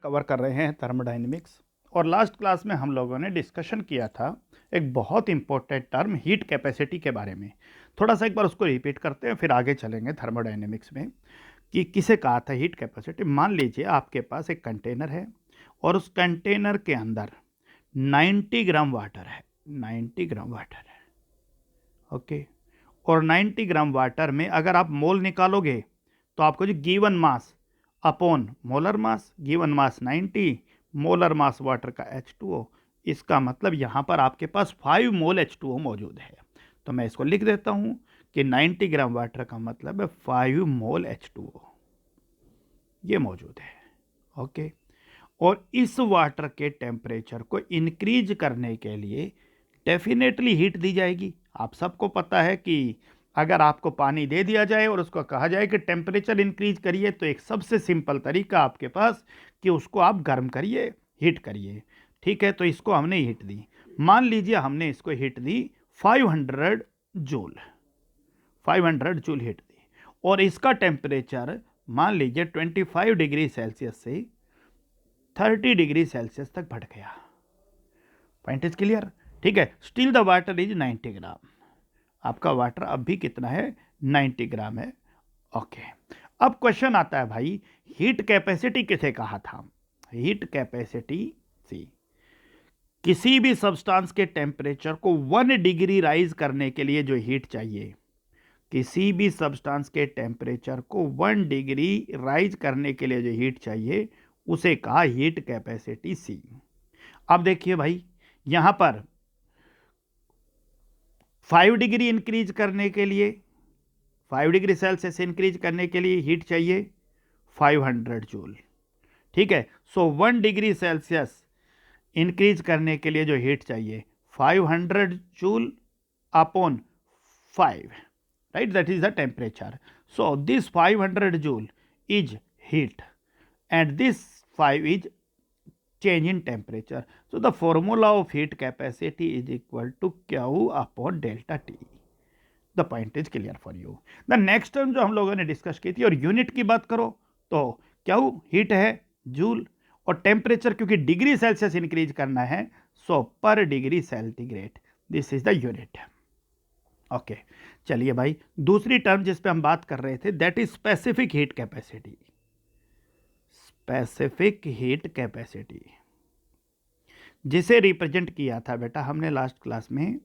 Cover कर रहे हैं थर्मोडायनेमिक्स। और लास्ट क्लास में हम लोगों ने डिस्कशन किया था एक बहुत इंपॉर्टेंट टर्म हीट कैपेसिटी के बारे में। थोड़ा सा एक बार उसको रिपीट करते हैं, फिर आगे चलेंगे थर्मोडायनेमिक्स में कि किसे कहा था हीट कैपेसिटी। मान लीजिए आपके पास एक कंटेनर है और उस कंटेनर के अंदर 90 ग्राम वाटर है, 90 ग्राम वाटर है, ओके। और 90 ग्राम वाटर में अगर आप मोल निकालोगे तो आपको जो given mass upon molar mass, given mass 90, molar mass water का H2O, इसका मतलब यहाँ पर आपके पास 5 मोल H2O मौजूद है। तो मैं इसको लिख देता हूँ कि 90 ग्राम वाटर का मतलब है 5 मोल H2O ये मौजूद है, ओके। और इस वाटर के टेम्परेचर को इंक्रीज करने के लिए डेफिनेटली हीट दी जाएगी। आप सबको पता है कि अगर आपको पानी दे दिया जाए और उसको कहा जाए कि टेम्परेचर इंक्रीज करिए, तो एक सबसे सिंपल तरीका आपके पास कि उसको आप गर्म करिए, हीट करिए, ठीक है। तो इसको हमने हीट दी, मान लीजिए हमने इसको हीट दी 500 जूल, 500 जूल हीट दी और इसका टेम्परेचर मान लीजिए 25 डिग्री सेल्सियस से 30 डिग्री सेल्सियस तक बढ़ गया। पॉइंट इज क्लियर, ठीक है। स्टिल द वाटर इज 90 ग्राम, आपका वाटर अब भी कितना है, 90 ग्राम है, ओके। अब क्वेश्चन आता है भाई, हीट कैपेसिटी किसे कहा था। हीट कैपेसिटी सी, किसी भी सब्सटेंस के टेम्परेचर को 1 डिग्री राइज करने के लिए जो हीट चाहिए, किसी भी सब्सटेंस के टेम्परेचर को 1 डिग्री राइज करने के लिए जो हीट चाहिए उसे कहा हीट कैपेसिटी सी। अब देखिए भाई, यहां पर 5 डिग्री इंक्रीज करने के लिए, 5 डिग्री सेल्सियस इंक्रीज करने के लिए हीट चाहिए 500 जूल, ठीक है। सो 1 डिग्री सेल्सियस इंक्रीज करने के लिए जो हीट चाहिए 500 joule upon 5, right, that is the temperature. So this 500 joule is heat and this 5 is change in temperature. So the formula of heat capacity is equal to Q upon delta T. The point is clear for you. The next term जो हम लोगों ने discuss की थी, और unit की बात करो तो Q हीट है, जूल, और टेम्परेचर क्योंकि डिग्री सेल्सियस इंक्रीज करना है, सो पर degree centigrade, this is the unit, okay. चलिए भाई, दूसरी टर्म जिस पे हम बात कर रहे थे that is specific heat capacity. Specific heat capacity जिसे रिप्रेजेंट किया था बेटा हमने लास्ट क्लास में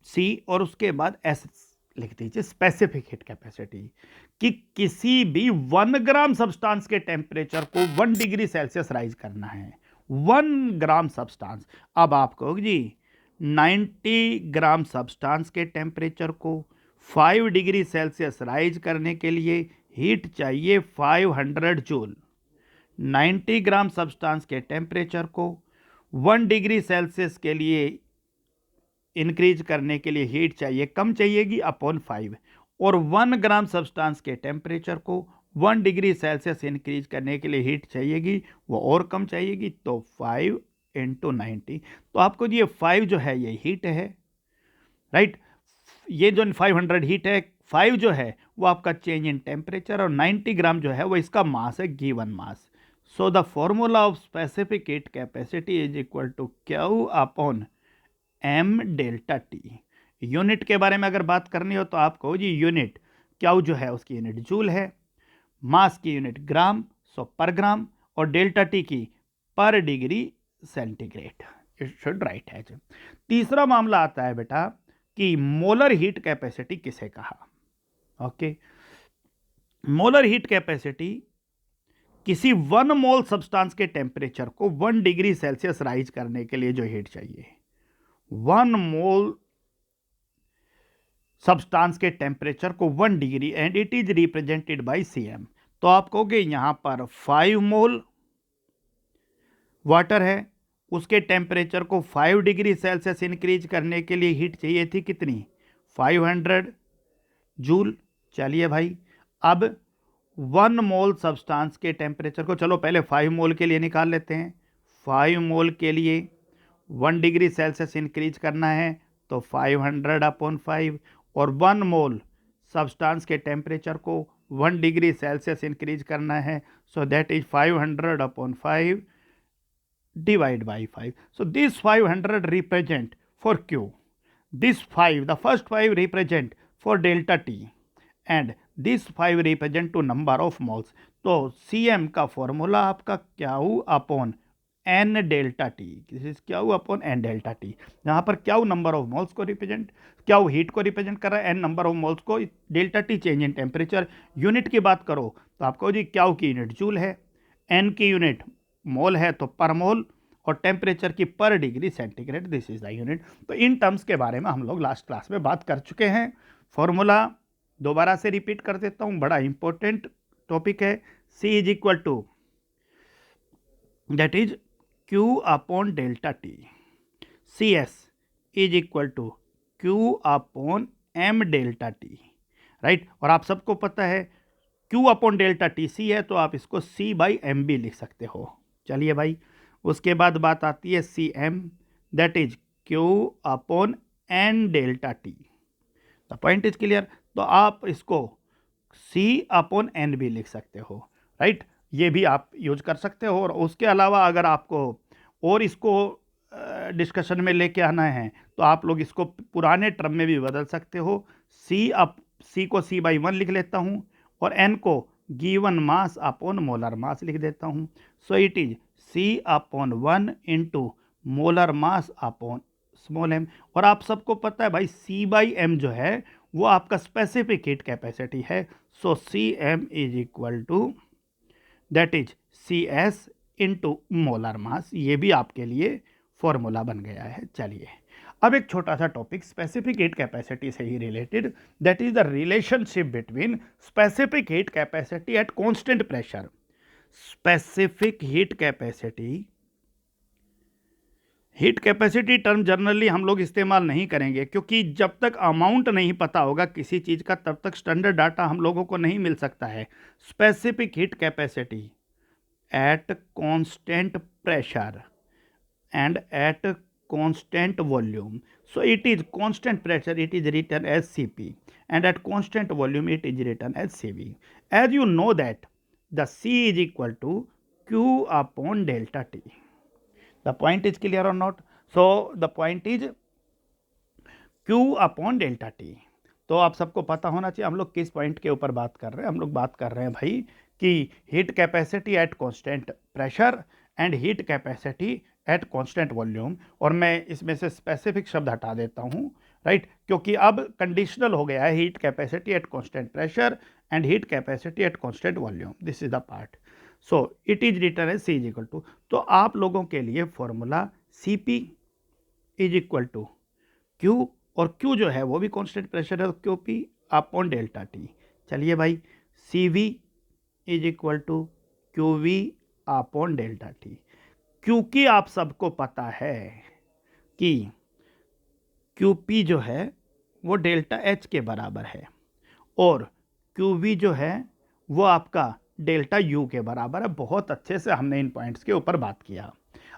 सी और उसके बाद एस लिख दीजिए, स्पेसिफिक हीट कैपेसिटी, कि किसी भी 1 ग्राम सब्सटेंस के टेम्परेचर को 1 डिग्री सेल्सियस राइज करना है, 1 ग्राम सब्सटेंस। अब आप कहोगे जी 90 ग्राम सब्सटेंस के टेम्परेचर को 5 डिग्री सेल्सियस राइज करने के लिए हीट चाहिए 500 जूल। 90 ग्राम सब्सटेंस के टेम्परेचर को 1 डिग्री सेल्सियस के लिए इंक्रीज करने के लिए हीट चाहिए, कम चाहिएगी, अपॉन 5, और 1 ग्राम सब्सटेंस के टेम्परेचर को 1 डिग्री सेल्सियस इंक्रीज करने के लिए हीट चाहिएगी, वो और कम चाहिएगी, तो 5 इंटू 90। तो आपको ये 5 जो है ये हीट है, राइट। ये जो 500 हीट है, 5 जो है वो आपका चेंज इन टेम्परेचर, और 90 ग्राम जो है वो इसका मास है, given mass. So the formula of specific heat capacity is equal to Q upon M delta T. Unit के बारे में अगर बात करनी हो तो आप कहो जी यूनिट Q जो है उसकी यूनिट जूल है, मास की यूनिट ग्राम, सो पर ग्राम, और डेल्टा टी की पर degree centigrade, it should write है। तीसरा मामला आता है बेटा कि मोलर हीट कैपेसिटी किसे कहा, ओके। मोलर हीट कैपेसिटी किसी 1 मोल सब्सटेंस के टेम्परेचर को 1 डिग्री सेल्सियस राइज करने के लिए जो हीट चाहिए, 1 मोल सब्सटेंस के टेम्परेचर को 1 degree, and it is represented by Cm। तो आप कहोगे यहां पर 5 मोल वाटर है, उसके टेम्परेचर को 5 डिग्री सेल्सियस इंक्रीज करने के लिए हीट चाहिए थी कितनी, 500 जूल। चलिए भाई, अब 1 मोल सब्सटेंस के टेम्परेचर को, चलो पहले 5 मोल के लिए निकाल लेते हैं। 5 मोल के लिए 1 डिग्री सेल्सियस इंक्रीज करना है, तो 500 अपॉन 5, और 1 मोल सब्सटेंस के टेम्परेचर को 1 डिग्री सेल्सियस इंक्रीज करना है, so that is 500/5 divide by 5. So this 500 represent for Q. This 5, the first 5 represent for delta T and this 5 represent to number of moles. तो Cm का formula आपका Q upon N delta T, this is Q upon N delta T, जहाँ पर Q number of moles को represent, Q heat को represent कर रहा है, N नंबर ऑफ मोल्स को, delta T change in temperature. Unit की बात करो तो आपको जी Q की यूनिट जूल है, N की यूनिट मोल है तो पर मोल, और टेम्परेचर की पर degree centigrade, this is the unit. तो इन टर्म्स के बारे में हम लोग लास्ट क्लास में बात कर चुके हैं। फॉर्मूला दोबारा से रिपीट कर देता हूं, बड़ा इंपॉर्टेंट टॉपिक है। C is equal to that is Q upon delta T, CS is equal to Q upon M delta T, right. और आप सबको पता है Q upon delta T C है, तो आप इसको C/M भी लिख सकते हो। चलिए भाई, उसके बाद बात आती है Cm, that is Q upon N delta T. The point is clear. तो आप इसको C अपॉन N भी लिख सकते हो, राइट। ये भी आप यूज कर सकते हो। और उसके अलावा अगर आपको और इसको डिस्कशन में लेके आना है तो आप लोग इसको पुराने टर्म में भी बदल सकते हो। C को C/1 लिख लेता हूँ और N को given mass upon molar mass लिख देता हूँ। सो it is C upon 1 into molar mass upon small m। और आप सबको पता है भाई C/m जो है वो आपका स्पेसिफिक हीट कैपेसिटी है। So Cm is equal to that is CS into molar mass. ये भी आपके लिए फॉर्मूला बन गया है। चलिए अब एक छोटा सा टॉपिक स्पेसिफिक हीट कैपेसिटी से ही related, that is the relationship between specific heat capacity at constant pressure. Specific heat capacity term generally हम लोग इस्तेमाल नहीं करेंगे, क्योंकि जब तक अमाउंट नहीं पता होगा किसी चीज़ का तब तक स्टैंडर्ड डाटा हम लोगों को नहीं मिल सकता है। Specific heat capacity at constant pressure and at constant volume. So it is constant pressure, it is written as Cp, and at constant volume it is written as Cv. As you know that the C is equal to Q upon delta T. The point is clear or not? So the point is Q upon delta T. तो आप सबको पता होना चाहिए हम लोग किस point के ऊपर बात कर रहे हैं। हम लोग बात कर रहे हैं भाई कि heat capacity at constant pressure and heat capacity at constant volume. और मैं इसमें से स्पेसिफिक शब्द हटा देता हूँ, राइट, क्योंकि अब कंडीशनल हो गया है heat capacity at constant pressure and heat capacity at constant volume. This is the part. So it is written as C is equal to, तो आप लोगों के लिए formula Cp is equal to Q, और Q जो है वो भी कांस्टेंट प्रेशर है, तो QP अपॉन डेल्टा T। चलिए भाई, Cv is equal to QV upon delta T। क्योंकि आप सबको पता है कि QP जो है वो डेल्टा H के बराबर है और QV जो है वो आपका डेल्टा U के बराबर है। बहुत अच्छे से हमने इन पॉइंट्स के ऊपर बात किया।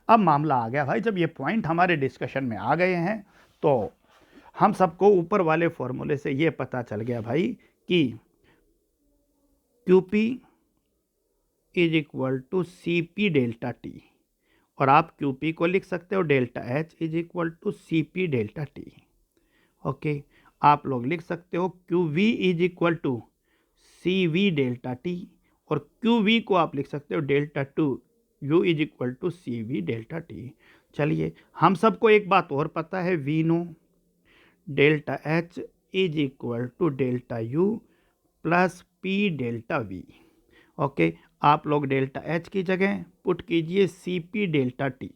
अब मामला आ गया भाई, जब ये पॉइंट हमारे डिस्कशन में आ गए हैं तो हम सबको ऊपर वाले फॉर्मूले से ये पता चल गया भाई कि QP is equal to CP delta T, और आप QP को लिख सकते हो delta H is equal to CP delta T। Okay, आप लोग लिख सकते हो QV is equal to CV delta T, और QV को आप लिख सकते हो delta to U is equal to CV delta T। चलिए, हम सबको एक बात और पता है, we know delta H is equal to delta U plus P delta V। Okay, आप लोग डेल्टा H की जगह पुट कीजिए CP डेल्टा T,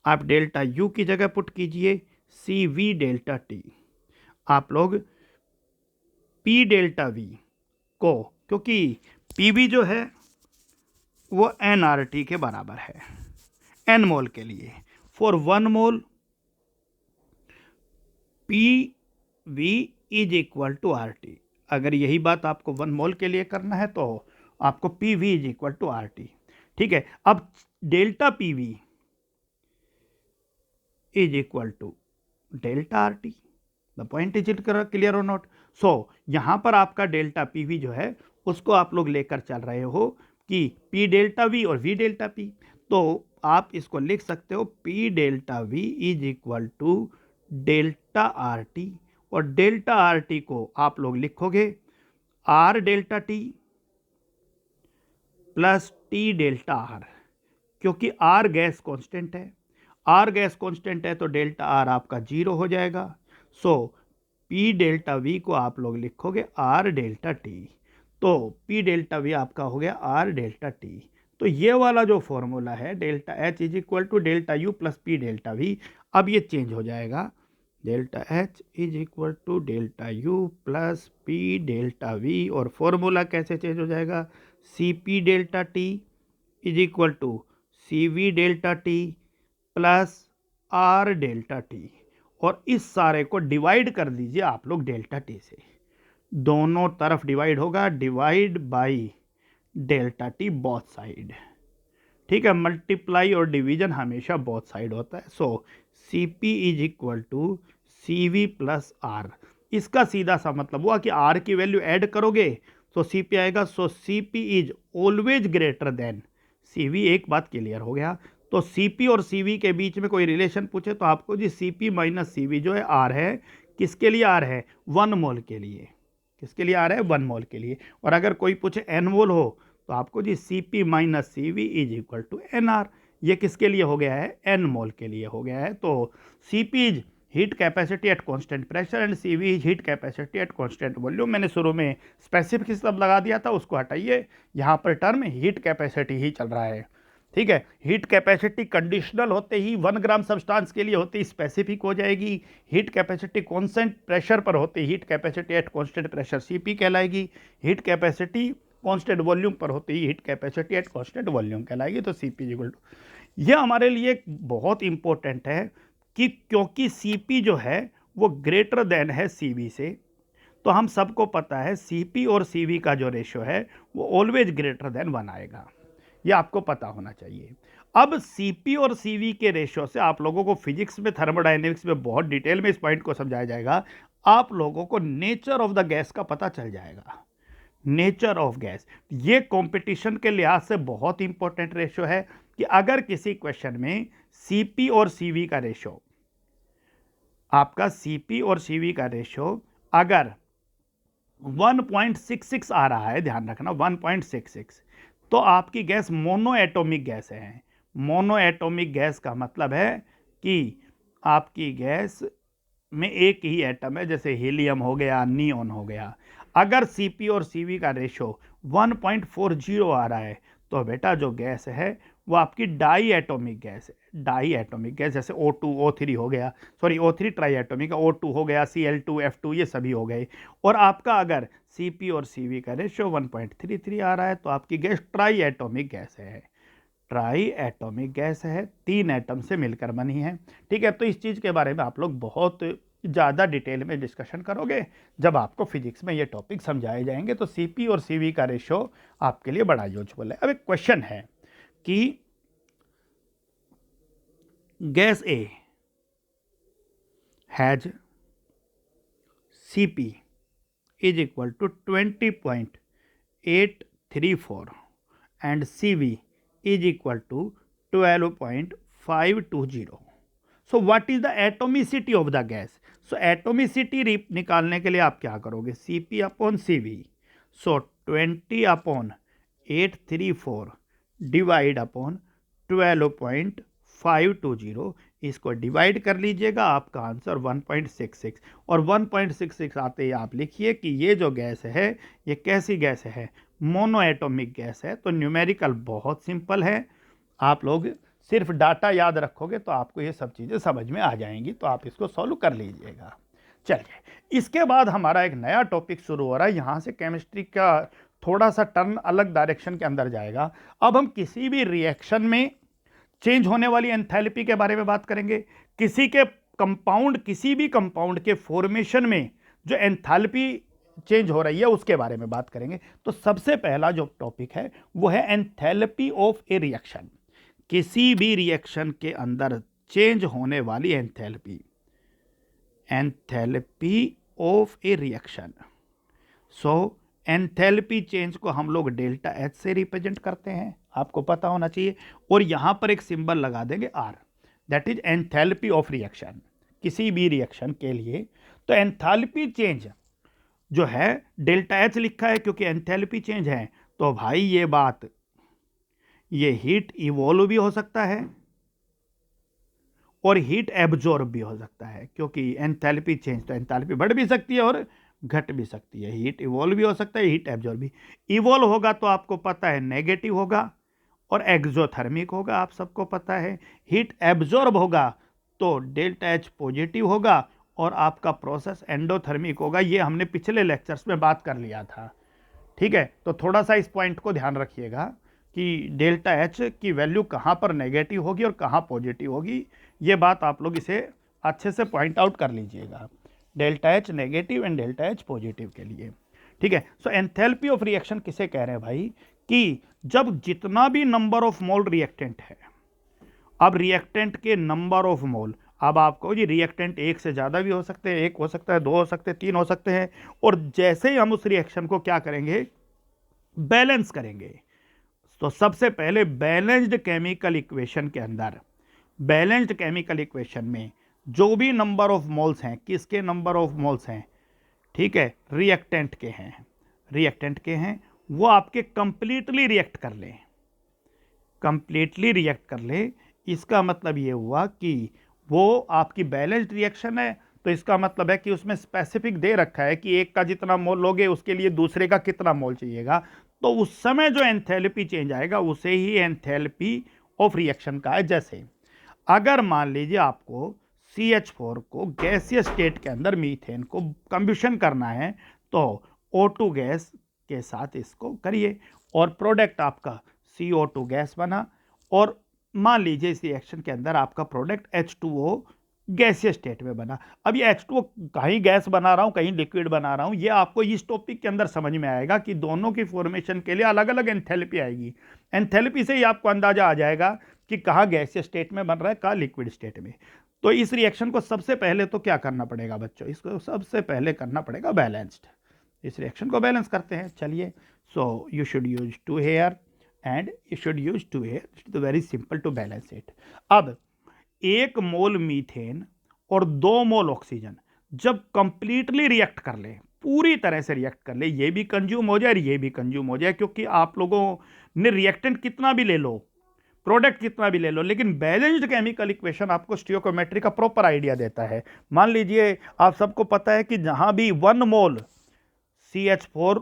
आप डेल्टा U की जगह पुट कीजिए CV डेल्टा T। आप लोग P डेल्टा V को, क्योंकि PV जो है वो nRT के बराबर है n मोल के लिए, for 1 mole PV is equal to RT। अगर यही बात आपको 1 मोल के लिए करना है तो आपको PV is equal to RT। ठीक है, अब delta PV is equal to delta RT। The point is it clear और नॉट? सो यहां पर आपका डेल्टा PV जो है उसको आप लोग लेकर चल रहे हो कि पी डेल्टा वी और वी डेल्टा पी, तो आप इसको लिख सकते हो P delta V is equal to delta R T, और डेल्टा आर टी को आप लोग लिखोगे R delta T plus T delta R, क्योंकि आर गैस कांस्टेंट है, आर गैस कांस्टेंट है तो डेल्टा आर आपका 0 हो जाएगा। सो पी डेल्टा वी को आप लोग लिखोगे आर डेल्टा टी, तो पी डेल्टा वी आपका हो गया आर डेल्टा टी। तो ये वाला जो फॉर्मूला है delta H is equal to delta U plus P delta V, अब ये चेंज हो जाएगा, delta H is equal to delta U plus P delta V, और फॉर्मूला कैसे चेंज हो जाएगा, C P delta T is equal to C V delta T plus R delta T, और इस सारे को डिवाइड कर दीजिए आप लोग डेल्टा टी से, दोनों तरफ डिवाइड होगा, divide by delta T both side, ठीक है, मल्टीप्लाई और डिवीजन हमेशा बोथ साइड होता है। So C P is equal to C V plus R, इसका सीधा सा मतलब हुआ कि आर की वैल्यू ऐड करोगे तो सी पी आएगा। So C P is always greater than C V, एक बात क्लियर हो गया। तो सी पी और सी वी के बीच में कोई रिलेशन पूछे तो आपको जी C P minus C V जो है आर है, किसके लिए आर है, 1 मोल के लिए, किसके लिए आर है, 1 मोल के लिए। और अगर कोई पूछे एन मोल हो तो आपको जी C P minus C V is equal to N R, ये किसके लिए हो गया है, एन मोल के लिए हो गया है। तो C P is heat capacity at constant pressure and C V is heat capacity at constant volume. मैंने शुरू में स्पेसिफिक शब्द लगा दिया था, उसको हटाइए, यहाँ पर टर्म हीट कैपेसिटी ही चल रहा है, ठीक है। हीट कैपेसिटी कंडीशनल होते ही 1 ग्राम सब्सटेंस के लिए होते ही स्पेसिफिक हो जाएगी, हीट कैपेसिटी कांस्टेंट प्रेशर पर होती heat capacity at constant pressure CP कहलाएगी, हीट कैपेसिटी कांस्टेंट वॉल्यूम पर होती ही heat capacity at constant volume कहलाएगी। तो सीपी इक्वल टू, यह हमारे लिए बहुत इंपॉर्टेंट है कि क्योंकि सीपी जो है वो ग्रेटर देन है सीवी से, तो हम सबको पता है सीपी और सीवी का जो रेशियो है वो ऑलवेज ग्रेटर देन 1 आएगा, ये आपको पता होना चाहिए। अब सीपी और सीवी के रेशियो से आप लोगों को फिजिक्स में, थर्मोडायनेमिक्स में बहुत डिटेल में इस पॉइंट को समझाया जाएगा, आप लोगों को नेचर ऑफ द गैस का पता चल जाएगा, नेचर ऑफ गैस। ये कंपटीशन के लिहाज से बहुत इंपॉर्टेंट रेशियो है कि अगर किसी क्वेश्चन में सीपी और सीवी का रेशियो, आपका सीपी और सीवी का रेशियो अगर 1.66 आ रहा है, ध्यान रखना 1.66, तो आपकी गैस मोनो एटॉमिक गैस है। मोनो एटॉमिक गैस का मतलब है कि आपकी गैस में एक ही एटम है, जैसे हीलियम हो गया, नियोन हो गया। अगर सीपी और सीवी का रेशो 1.40 आ रहा है तो बेटा जो गैस है वो आपकी डाई एटॉमिक गैस है। डाई एटॉमिक गैस जैसे O2 O3 हो गया, sorry O3 try atomic, O2 हो गया, Cl2 F2, ये सभी हो गए। और आपका अगर सीपी और सीवी का रेशो 1.33 आ रहा है तो आपकी गैस ट्राई एटॉमिक गैस है। ट्राई एटॉमिक गैस है, 3 एटम से मिलकर बनी है, ठीक है। तो इस चीज़ के बारे में आप लोग बहुत ज़्यादा डिटेल में डिस्कशन करोगे जब आपको फिजिक्स में ये टॉपिक समझाए जाएंगे। तो सीपी और सीवी का रेशो आपके लिए बड़ा यूजफुल है। अब एक क्वेश्चन है कि gas A has CP is equal to 20.834 and CV is equal to 12.520. So what is the atomicity of the gas? So atomicity निकालने के लिए आप क्या करोगे, CP upon CV. So 20/834 divide upon 12.520, इसको डिवाइड कर लीजिएगा, आपका आंसर 1.66, और 1.66 आते ही आप लिखिए कि ये जो गैस है ये कैसी गैस है, मोनो एटॉमिक गैस है। तो न्यूमेरिकल बहुत सिंपल है, आप लोग सिर्फ डाटा याद रखोगे तो आपको ये सब चीज़ें समझ में आ जाएंगी, तो आप इसको सॉल्व कर लीजिएगा। चलिए, इसके बाद हमारा एक नया टॉपिक शुरू हो रहा है, यहाँ से केमिस्ट्री का थोड़ा सा टर्न अलग डायरेक्शन के अंदर जाएगा। अब हम किसी भी रिएक्शन में चेंज होने वाली एंथैल्पी के बारे में बात करेंगे, किसी के कंपाउंड, किसी भी कंपाउंड के फॉर्मेशन में जो एंथैल्पी चेंज हो रही है उसके बारे में बात करेंगे। तो सबसे पहला जो टॉपिक है वो है एंथैल्पी ऑफ ए रिएक्शन, किसी भी रिएक्शन के अंदर चेंज होने वाली enthalpy, enthalpy of A reaction. So enthalpy change को हम लोग डेल्टा एच से रिप्रेजेंट करते हैं, आपको पता होना चाहिए। और यहां पर एक सिंबल लगा देंगे R, that is enthalpy of reaction, किसी भी रिएक्शन के लिए। तो एंथैल्पी चेंज जो है डेल्टा एच लिखा है क्योंकि एंथैल्पी चेंज है। तो भाई ये बात, ये हीट इवॉल्व भी हो सकता है और हीट एब्जॉर्ब भी हो सकता है, क्योंकि एंथैल्पी चेंज तो एंथैल्पी बढ़ भी सकती है और घट भी सकती है। हीट इवॉल्व भी हो सकता है, हीट एब्जॉर्ब भी। इवॉल्व होगा तो आपको पता है नेगेटिव होगा और एक्सोथर्मिक होगा, आप सबको पता है। हीट एब्जॉर्ब होगा तो डेल्टा एच पॉजिटिव होगा और आपका प्रोसेस एंडोथर्मिक होगा। ये हमने पिछले लेक्चर्स में बात कर लिया था, ठीक है। तो थोड़ा सा इस पॉइंट को ध्यान रखिएगा कि डेल्टा एच की वैल्यू कहाँ पर नेगेटिव होगी और कहाँ पॉजिटिव होगी, ये बात आप लोग इसे अच्छे से पॉइंट आउट कर लीजिएगा, delta H negative and delta H positive के लिए, ठीक है। सो एंथैल्पी ऑफ रिएक्शन किसे कह रहे हैं भाई, कि जब जितना भी नंबर ऑफ मोल रिएक्टेंट है, अब रिएक्टेंट के नंबर ऑफ मोल, अब आपको जी रिएक्टेंट एक से ज़्यादा भी हो सकते हैं, एक हो सकता है, दो हो सकते हैं, तीन हो सकते हैं। और जैसे ही हम उस रिएक्शन को क्या करेंगे, बैलेंस करेंगे, तो सबसे पहले बैलेंस्ड केमिकल इक्वेशन के अंदर, बैलेंस्ड केमिकल इक्वेशन में जो भी नंबर ऑफ मोल्स हैं, किसके नंबर ऑफ मोल्स हैं, ठीक है, रिएक्टेंट के हैं, रिएक्टेंट के हैं, वो आपके कंप्लीटली रिएक्ट कर लें, कंप्लीटली रिएक्ट कर ले। इसका मतलब ये हुआ कि वो आपकी बैलेंस्ड रिएक्शन है, तो इसका मतलब है कि उसमें स्पेसिफिक दे रखा है कि एक का जितना मोल लोगे उसके लिए दूसरे का कितना मोल चाहिएगा। तो उस समय जो एंथैल्पी चेंज आएगा उसे ही एंथैल्पी ऑफ रिएक्शन का है। जैसे अगर मान लीजिए आपको CH4 को गैसीय स्टेट के अंदर मीथेन को कंबशन करना है, तो O2 गैस के साथ इसको करिए और प्रोडक्ट आपका CO2 गैस बना। और मान लीजिए इस रिएक्शन के अंदर आपका प्रोडक्ट H2O गैसीय स्टेट में बना। अब ये H2O कहीं गैस बना रहा हूं, कहीं लिक्विड बना रहा हूं, ये आपको इस टॉपिक के अंदर समझ में आएगा कि दोनों की फॉर्मेशन के लिए अलग अलग एंथैल्पी आएगी। एंथैल्पी से ही आपको अंदाजा आ जाएगा कि कहाँ गैसीय स्टेट में बन रहा है, कहाँ लिक्विड स्टेट में। तो इस रिएक्शन को सबसे पहले तो क्या करना पड़ेगा बच्चों, इसको सबसे पहले करना पड़ेगा बैलेंस्ड। इस रिएक्शन को बैलेंस करते हैं, चलिए। So you should use 2 here and you should use 2 here, it's very simple to balance it. अब 1 मोल मीथेन और 2 मोल ऑक्सीजन जब कंप्लीटली रिएक्ट कर ले, पूरी तरह से रिएक्ट कर ले, ये भी कंज्यूम हो जाए और ये भी कंज्यूम हो जाए, क्योंकि आप लोगों ने रिएक्टेंट कितना भी ले लो, प्रोडक्ट कितना भी ले लो, लेकिन बैलेंस्ड केमिकल इक्वेशन आपको स्टियोकोमेट्री का प्रॉपर आइडिया देता है। मान लीजिए आप सबको पता है कि जहां भी 1 मोल CH4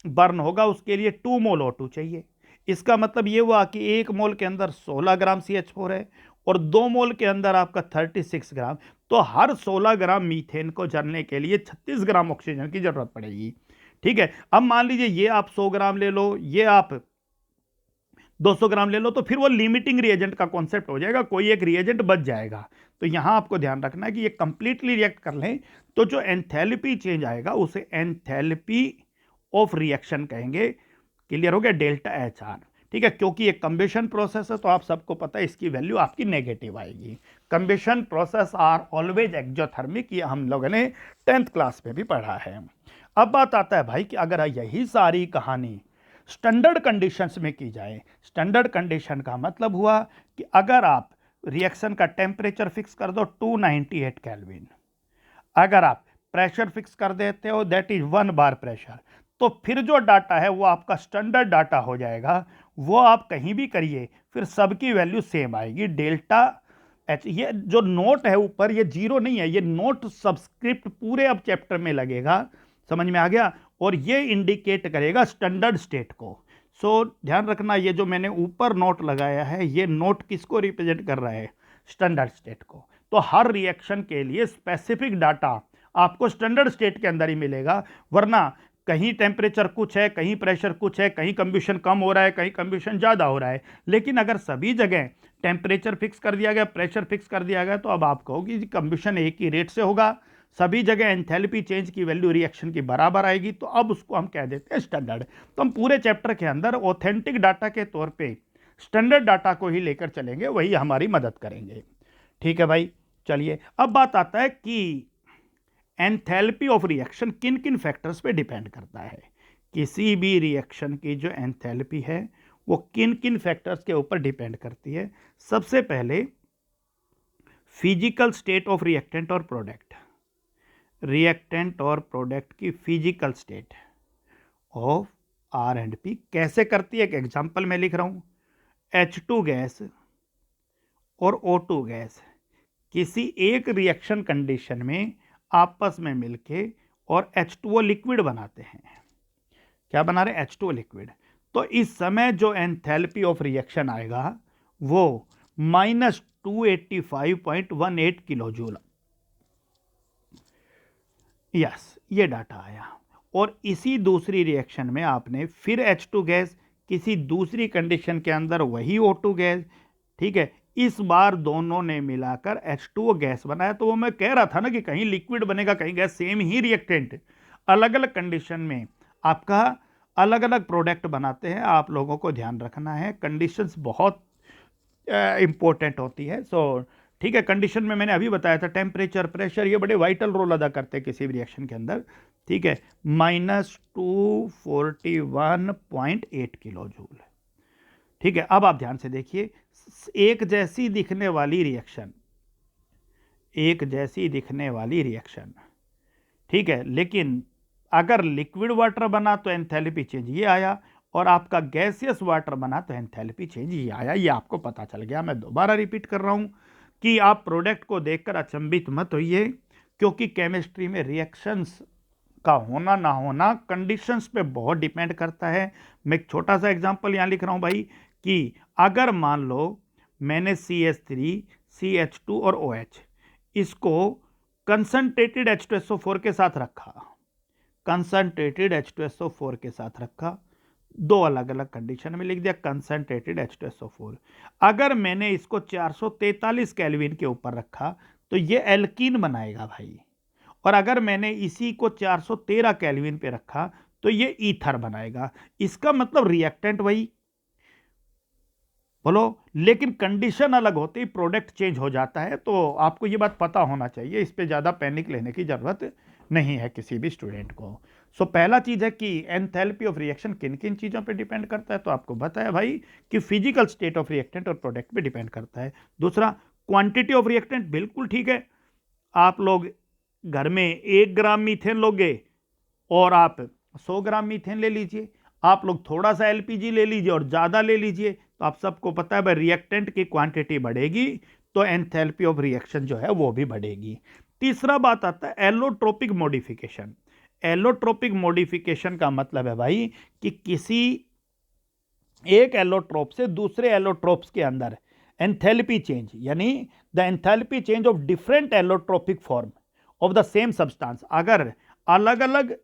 बर्न होगा उसके लिए 2 मोल O2 चाहिए। इसका मतलब ये हुआ कि 1 मोल के अंदर 16 ग्राम CH4 है और 2 मोल के अंदर आपका 36 ग्राम। तो हर 16 ग्राम मीथेन को जलने के लिए 36 ग्राम ऑक्सीजन की जरूरत पड़ेगी, ठीक है। अब मान लीजिए ये आप 100 ग्राम ले लो, ये आप 200 ग्राम ले लो, तो फिर वो लिमिटिंग रिएजेंट का कॉन्सेप्ट हो जाएगा, कोई एक रिएजेंट बच जाएगा। तो यहां आपको ध्यान रखना है कि ये कंप्लीटली रिएक्ट कर लें तो जो एंथैल्पी चेंज आएगा उसे एंथैल्पी ऑफ रिएक्शन कहेंगे। क्लियर हो गया, डेल्टा एच आर, ठीक है। क्योंकि ये कंबेशन प्रोसेस है तो आप सबको पता है इसकी वैल्यू आपकी नेगेटिव आएगी। Combustion process are always exothermic, ये हम लोगों ने 10th क्लास में भी पढ़ा है। अब बात आता है भाई कि अगर यही सारी कहानी स्टैंडर्ड कंडीशंस में की जाए, स्टैंडर्ड कंडीशन का मतलब हुआ कि अगर आप रिएक्शन का टेम्परेचर फिक्स कर दो 298 केल्विन, अगर आप प्रेशर फिक्स कर देते हो दैट इज 1 बार प्रेशर, तो फिर जो डाटा है वो आपका स्टैंडर्ड डाटा हो जाएगा। वो आप कहीं भी करिए फिर सबकी वैल्यू सेम आएगी, डेल्टा एच। ये जो नोट है ऊपर, ये जीरो नहीं है, ये नोट सबस्क्रिप्ट पूरे अब चैप्टर में लगेगा, समझ में आ गया। और ये इंडिकेट करेगा स्टैंडर्ड स्टेट को। सो ध्यान रखना, ये जो मैंने ऊपर नोट लगाया है ये नोट किसको रिप्रेजेंट कर रहा है, स्टैंडर्ड स्टेट को। तो हर रिएक्शन के लिए स्पेसिफिक डाटा आपको स्टैंडर्ड स्टेट के अंदर ही मिलेगा, वरना कहीं टेम्परेचर कुछ है, कहीं प्रेशर कुछ है, कहीं कंबशन कम हो रहा है, कहीं कंबशन ज़्यादा हो रहा है। लेकिन अगर सभी जगह टेम्परेचर फिक्स कर दिया गया, प्रेशर फिक्स कर दिया गया, तो अब आप कहोगे कि कंबशन एक ही रेट से होगा, सभी जगह एंथैल्पी चेंज की वैल्यू रिएक्शन की बराबर आएगी, तो अब उसको हम कह देते हैं स्टैंडर्ड। तो हम पूरे चैप्टर के अंदर ऑथेंटिक डाटा के तौर पे स्टैंडर्ड डाटा को ही लेकर चलेंगे, वही हमारी मदद करेंगे, ठीक है भाई। चलिए अब बात आता है कि एंथैल्पी ऑफ रिएक्शन किन किन फैक्टर्स पे डिपेंड करता है। किसी भी रिएक्शन की जो एंथैल्पी है वो किन किन फैक्टर्स के ऊपर डिपेंड करती है। सबसे पहले फिजिकल स्टेट ऑफ रिएक्टेंट और प्रोडक्ट, रिएक्टेंट और प्रोडक्ट की physical state of R and P कैसे करती है। एक एग्जांपल मैं लिख रहा हूं, H2 गैस और O2 गैस किसी एक रिएक्शन कंडीशन में आपस में मिलके और H2O लिक्विड बनाते हैं। क्या बना रहे? H2O liquid. तो इस समय जो एंथैल्पी ऑफ रिएक्शन आएगा वो -285.18 किलो जूल। यस, ये डाटा आया। और इसी दूसरी रिएक्शन में आपने फिर H2 गैस किसी दूसरी कंडीशन के अंदर वही O2 गैस, ठीक है, इस बार दोनों ने मिलाकर H2O गैस बनाया। तो वो मैं कह रहा था ना कि कहीं लिक्विड बनेगा कहीं गैस, सेम ही रिएक्टेंट अलग अलग कंडीशन में आपका अलग अलग प्रोडक्ट बनाते हैं। आप लोगों को ध्यान रखना है, कंडीशंस बहुत इंपॉर्टेंट होती है। सो ठीक है, कंडीशन में मैंने अभी बताया था टेम्परेचर, प्रेशर, ये बड़े वाइटल रोल अदा करते हैं किसी भी रिएक्शन के अंदर। ठीक है, -241.8 किलो जूल। ठीक है, अब आप ध्यान से देखिए, एक जैसी दिखने वाली रिएक्शन, एक जैसी दिखने वाली रिएक्शन, ठीक है, लेकिन अगर लिक्विड वाटर बना तो एंथैल्पी चेंज ये आया, और आपका गैसियस वाटर बना तो एंथैल्पी चेंज ये आया। ये आपको पता चल गया। मैं दोबारा रिपीट कर रहा हूं कि आप प्रोडक्ट को देखकर अचंभित मत होइए, क्योंकि केमिस्ट्री में रिएक्शंस का होना ना होना कंडीशंस पे बहुत डिपेंड करता है। मैं एक छोटा सा एग्जांपल यहां लिख रहा हूं भाई, कि अगर मान लो मैंने CH3, CH2 और OH इसको कंसंट्रेटेड H2SO4 के साथ रखा, कंसंट्रेटेड H2SO4 के साथ रखा, दो अलग अलग कंडीशन में लिख दिया कंसंट्रेटेड H2SO4। अगर मैंने इसको 443 केल्विन के ऊपर रखा तो ये एल्कीन बनाएगा भाई, और अगर मैंने इसी को 413 केल्विन पे रखा तो ये ईथर बनाएगा। इसका मतलब रिएक्टेंट वही, बोलो, लेकिन कंडीशन अलग होती है, प्रोडक्ट चेंज हो जाता है। तो आपको ये बात पता होना चाहिए, इस पे ज़्यादा पैनिक लेने की जरूरत नहीं है किसी भी स्टूडेंट को। सो पहला चीज है कि एंथैल्पी ऑफ रिएक्शन किन किन चीज़ों पे डिपेंड करता है, तो आपको बताया भाई कि फिजिकल स्टेट ऑफ रिएक्टेंट और प्रोडक्ट पे डिपेंड करता है। दूसरा, क्वांटिटी ऑफ रिएक्टेंट, बिल्कुल ठीक है। आप लोग घर में 1 ग्राम मीथेन लोगे और आप 100 ग्राम मीथेन ले लीजिए, आप लोग थोड़ा सा LPG ले लीजिए और ज़्यादा ले लीजिए, तो आप सबको पता है भाई रिएक्टेंट की क्वांटिटी बढ़ेगी तो एंथैल्पी ऑफ रिएक्शन जो है वो भी बढ़ेगी। तीसरा बात आता है एलोट्रोपिक मॉडिफिकेशन। एलोट्रोपिक मॉडिफिकेशन का मतलब है भाई कि किसी एक एलोट्रोप से दूसरे एलोट्रोप्स के अंदर एंथैल्पी चेंज, यानी the enthalpy change of different allotropic form of the same substance. अगर अलग अलग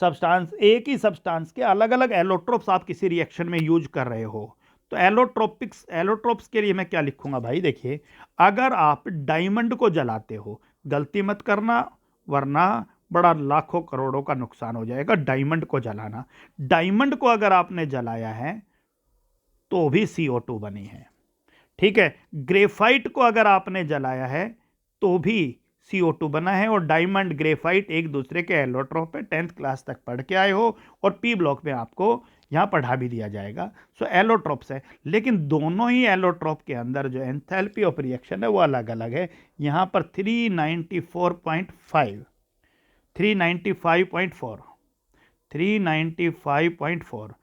सब्सटेंस, एक ही सब्सटेंस के अलग अलग एलोट्रोप्स आप किसी रिएक्शन में यूज कर रहे हो, तो एलोट्रोप्स के लिए मैं क्या लिखूंगा भाई, देखिए, अगर आप डायमंड को जलाते हो, गलती मत करना वरना बड़ा लाखों करोड़ों का नुकसान हो जाएगा। डायमंड को जलाना, डायमंड को अगर आपने जलाया है तो भी CO2 बनी है, ठीक है। ग्रेफाइट को अगर आपने जलाया है तो भी CO2 बना है, और डायमंड ग्रेफाइट एक दूसरे के एलोट्रोप पे 10th क्लास तक पढ़ के आए हो, और P ब्लॉक में आपको यहां पढ़ा भी दिया जाएगा। सो एलोट्रोप्स है, लेकिन दोनों ही एलोट्रोप के अंदर जो एंथैल्पी ऑफ रिएक्शन है वो अलग अलग है। यहां पर 395.5, 395.4, 395.4,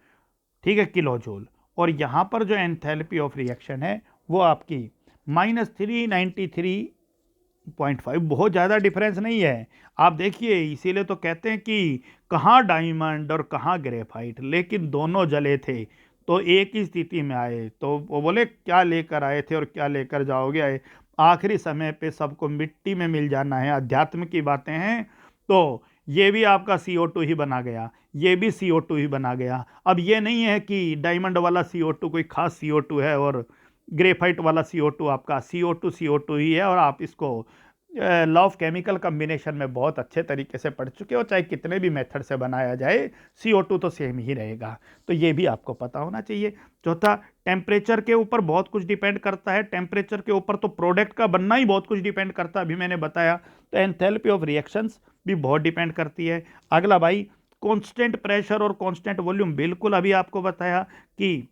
ठीक है, किलो जूल। और यहां पर जो एंथैल्पी ऑफ रिएक्शन है वो आपकी -393.5, बहुत ज़्यादा डिफरेंस नहीं है। आप देखिए, इसीलिए तो कहते हैं कि कहाँ डायमंड और कहाँ ग्रेफाइट, लेकिन दोनों जले थे तो एक ही स्थिति में आए। तो वो बोले क्या लेकर आए थे और क्या लेकर जाओगे आए, आखिरी समय पे सबको मिट्टी में मिल जाना है। अध्यात्म की बातें हैं, तो ये भी आपका CO2 ही बना गया, ये भी CO2 ही बना गया। अब ये नहीं है कि डायमंड वाला CO2 कोई खास CO2 है और ग्रेफाइट वाला CO2 आपका CO2 ही है, और आप इसको लॉ ऑफ केमिकल कम्बिनेशन में बहुत अच्छे तरीके से पढ़ चुके हो। चाहे कितने भी मेथड से बनाया जाए CO2 तो सेम ही रहेगा, तो ये भी आपको पता होना चाहिए। चौथा, टेम्परेचर के ऊपर बहुत कुछ डिपेंड करता है। टेम्परेचर के ऊपर तो प्रोडक्ट का बनना ही बहुत कुछ डिपेंड करता है, अभी मैंने बताया। तो एंथैल्पी ऑफ रिएक्शंस भी बहुत डिपेंड करती है। अगला भाई, कांस्टेंट प्रेशर और कांस्टेंट वॉल्यूम, बिल्कुल अभी आपको बताया कि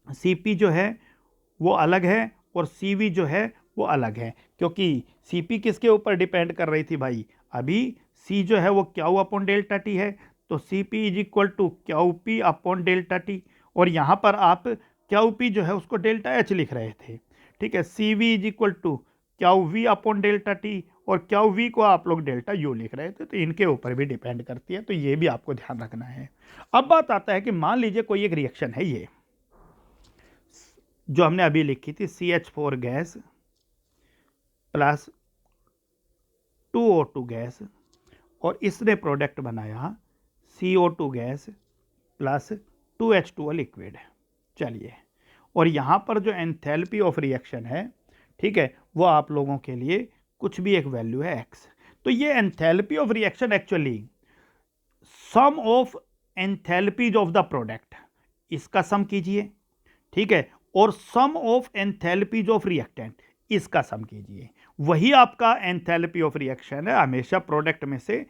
Cp जो है वो अलग है और Cv जो है वो अलग है, क्योंकि Cp किसके ऊपर डिपेंड कर रही थी भाई, अभी C जो है वो क्यू अपॉन डेल्टा टी है, तो Cp is equal to Q P upon delta T, और यहाँ पर आप क्यू पी जो है उसको डेल्टा एच लिख रहे थे, ठीक है। Cv is equal to Q V upon delta T, और क्यू वी को आप लोग डेल्टा यू लिख रहे थे, तो इनके ऊपर भी डिपेंड करती है, तो ये भी आपको ध्यान रखना है। अब बात आता है कि मान लीजिए कोई एक रिएक्शन है, ये जो हमने अभी लिखी थी, CH4 gas plus 2O2 gas, और इसने प्रोडक्ट बनाया CO2 gas plus 2H2O liquid. चलिए, और यहाँ पर जो एंथैल्पी ऑफ रिएक्शन है, ठीक है, वो आप लोगों के लिए कुछ भी एक वैल्यू है x। तो ये enthalpy of reaction actually sum of enthalpies of the product, इसका सम कीजिए, ठीक है, और sum of enthalpies of reactant, इसका सम कीजिए, वही आपका एंथैल्पी ऑफ रिएक्शन है हमेशा प्रोडक्ट में से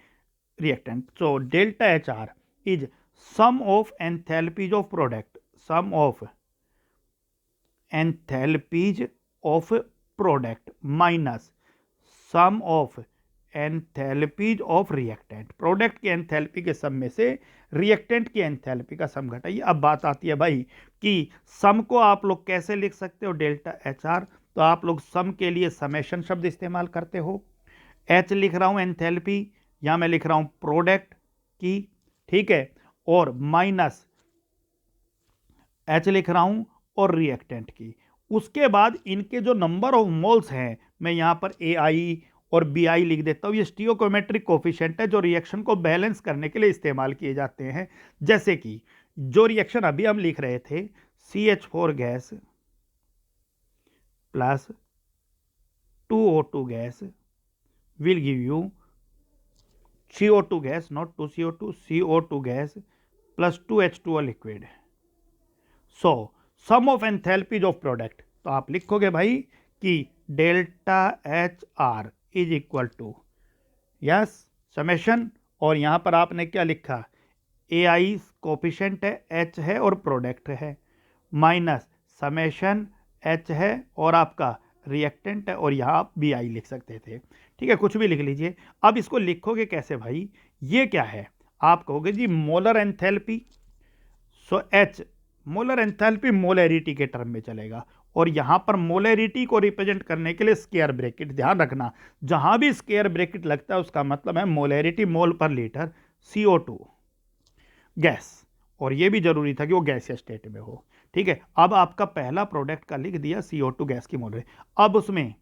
reactant. So delta H R is sum of enthalpies of product, sum of enthalpies of product minus sum of enthalpies of reactant. Product की enthalpy के सम में से रिएक्टेंट की एंथैल्पी का सम घटाइए। अब बात आती है भाई कि सम को आप लोग कैसे लिख सकते हो, डेल्टा एच आर, तो आप लोग सम के लिए समेशन शब्द इस्तेमाल करते हो। एच लिख रहा हूं एंथैल्पी, या मैं लिख रहा हूं प्रोडक्ट की, ठीक है, और माइनस एच लिख रहा हूं और रिएक्टेंट की। उसके बाद इनके जो नंबर ऑफ मोल्स हैं, मैं यहां पर AI और BI लिख देता हूं। ये स्टियोकोमेट्रिक कोफिशिएंट है जो रिएक्शन को बैलेंस करने के लिए इस्तेमाल किए जाते हैं। जैसे कि जो रिएक्शन अभी हम लिख रहे थे, CH4 gas plus 2O2 gas will give you CO2 gas, not 2CO2, CO2 gas plus 2H2O liquid. So sum of enthalpies of product, तो आप लिखोगे भाई कि delta H R is equal to, yes, summation, और यहां पर आपने क्या लिखा, AI कोफिशिएंट है, H है और प्रोडक्ट है, माइनस समेशन H है और आपका रिएक्टेंट है, और यहाँ आप BI लिख सकते थे, ठीक है, कुछ भी लिख लीजिए। अब इसको लिखोगे कैसे भाई, ये क्या है, आप कहोगे जी मोलर एंथैल्पी। सो H मोलर एंथैल्पी मोलैरिटी के टर्म में चलेगा, और यहां पर मोलैरिटी को रिप्रेजेंट करने के लिए स्क्वायर ब्रैकेट, ध्यान रखना, जहां भी स्क्वायर ब्रैकेट लगता है उसका मतलब है मोलैरिटी, मोल पर लीटर CO2 गैस, और ये भी जरूरी था कि वो गैसीय स्टेट में हो, ठीक है। अब आपका पहला प्रोडक्ट का लिख दिया CO2 गैस की मोलर, अब उसमें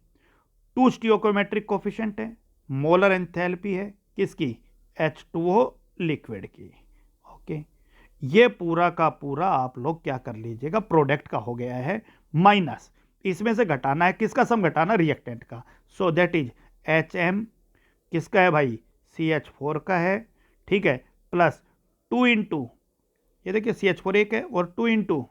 2 स्टियोकोमेट्रिक कोफिशिएंट है, मोलर एंथैल्पी है किसकी, H2O लिक्विड की, ओके। ये पूरा का पूरा आप लोग क्या कर लीजिएगा, प्रोडक्ट का हो गया है, माइनस इसमें से घटाना है, किसका सम घटाना, रिएक्टेंट का। सो दैट इज HM किसका है भाई, CH4 का है, ठीक है, प्लस 2 इंटू, ये देखिए CH4 एक है, और 2 इंटू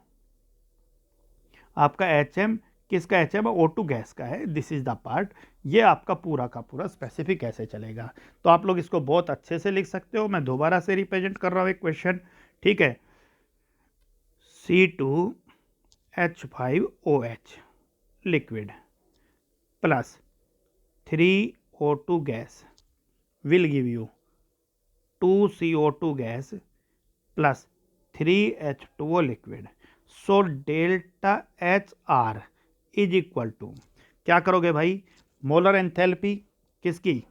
आपका HM, किसका HM है, O2 गैस का है। दिस इज द पार्ट, ये आपका पूरा का पूरा स्पेसिफिक ऐसे चलेगा। तो आप लोग इसको बहुत अच्छे से लिख सकते हो, मैं दोबारा से रिप्रेजेंट कर रहा हूं एक क्वेश्चन, ठीक है, C2H5OH liquid plus 3O2 gas will give you 2CO2 gas plus 3H2O liquid. So delta H R is equal to, क्या करोगे भाई, मोलर एंथैल्पी किसकी,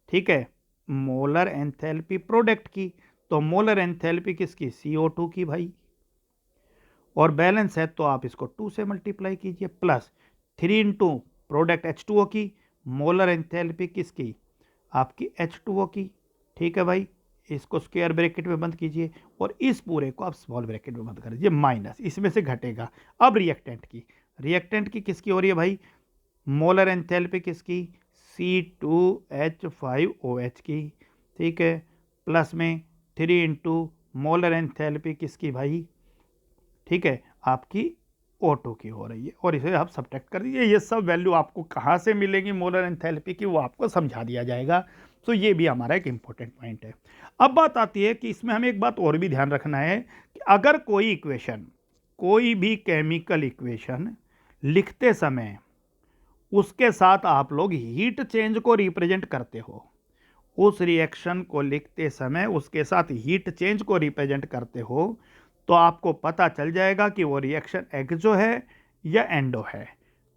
ठीक है, मोलर एंथैल्पी प्रोडक्ट की, तो मोलर एंथैल्पी किसकी, CO2 की भाई, और बैलेंस है तो आप इसको 2 से मल्टीप्लाई कीजिए, प्लस 3 इंटू प्रोडक्ट H2O की, मोलर एंथैल्पी किसकी, आपकी H2O की, ठीक है भाई, इसको स्क्वायर ब्रैकेट में बंद कीजिए, और इस पूरे को आप स्मॉल ब्रैकेट में बंद कर दीजिए, माइनस इसमें से घटेगा। अब रिएक्टेंट की किसकी हो रही है भाई, मोलर एंथैल्पी किसकी, C2H5OH की, ठीक है, प्लस में 3 इंटू मोलर एंथैल्पी किसकी भाई, ठीक है, आपकी O2 की हो रही है, और इसे आप सब्ट्रैक्ट कर दीजिए। ये सब वैल्यू आपको कहाँ से मिलेगी मोलर एंथैल्पी की, वो आपको समझा दिया जाएगा। सो ये भी हमारा एक इम्पोर्टेंट पॉइंट है। अब बात आती है कि इसमें हमें एक बात और भी ध्यान रखना है कि अगर कोई इक्वेशन, कोई भी केमिकल इक्वेशन लिखते समय उसके साथ आप लोग हीट चेंज को रिप्रेजेंट करते हो, उस रिएक्शन को लिखते समय उसके साथ हीट चेंज को रिप्रेजेंट करते हो, तो आपको पता चल जाएगा कि वो रिएक्शन एक्सो है या एंडो है।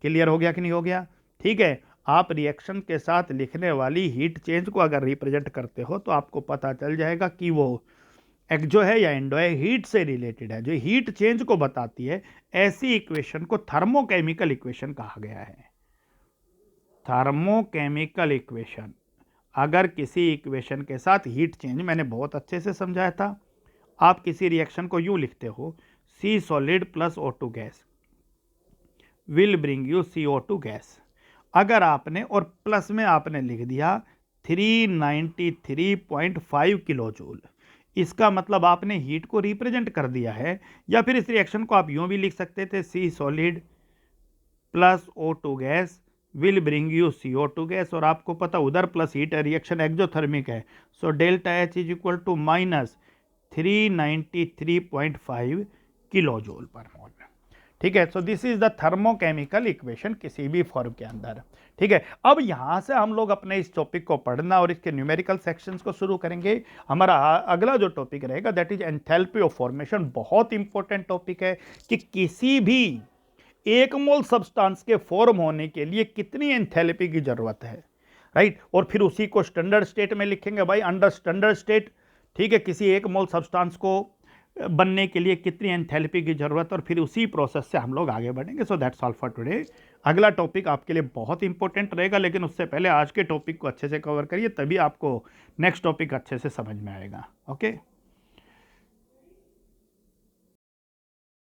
क्लियर हो गया कि नहीं हो गया? ठीक है, आप रिएक्शन के साथ लिखने वाली हीट चेंज को अगर रिप्रेजेंट करते हो तो आपको पता चल जाएगा कि वो एक्सो है या एंडो है, हीट से रिलेटेड है, जो हीट चेंज को बताती है। ऐसी इक्वेशन को थर्मोकेमिकल इक्वेशन कहा गया है। थर्मोकेमिकल इक्वेशन, अगर किसी इक्वेशन के साथ हीट चेंज, मैंने बहुत अच्छे से समझाया था, आप किसी रिएक्शन को यूं लिखते हो, C solid plus O2 gas will bring you CO2 gas. अगर आपने और प्लस में आपने लिख दिया 393.5 किलो जूल, इसका मतलब आपने हीट को रिप्रेजेंट कर दिया है। या फिर इस रिएक्शन को आप यूं भी लिख सकते थे, C solid plus O2 gas will bring you CO2 gas, और आपको पता उधर प्लस हीट है, रिएक्शन एक्सोथर्मिक है, so delta H is equal to minus 393.5 kilo joule per mole. ठीक है, so this is the thermochemical equation किसी भी फॉर्म के अंदर। ठीक है, अब यहां से हम लोग अपने इस टॉपिक को पढ़ना और इसके न्यूमेरिकल सेक्शंस को शुरू करेंगे। हमारा अगला जो टॉपिक रहेगा that is enthalpy of formation. बहुत इंपॉर्टेंट टॉपिक है कि किसी भी एक मोल सब्सटेंस के फॉर्म होने के लिए कितनी एंथैल्पी की जरूरत है, राइट। और फिर उसी को स्टैंडर्ड स्टेट में लिखेंगे भाई, अंडर स्टैंडर्ड स्टेट। ठीक है, किसी एक मोल सब्सटेंस को बनने के लिए कितनी एंथैल्पी की जरूरत, और फिर उसी प्रोसेस से हम लोग आगे बढ़ेंगे। So that's all for today. अगला टॉपिक आपके लिए बहुत इंपॉर्टेंट रहेगा, लेकिन उससे पहले आज के टॉपिक को अच्छे से कवर करिए, तभी आपको नेक्स्ट टॉपिक अच्छे से समझ में आएगा। ओके।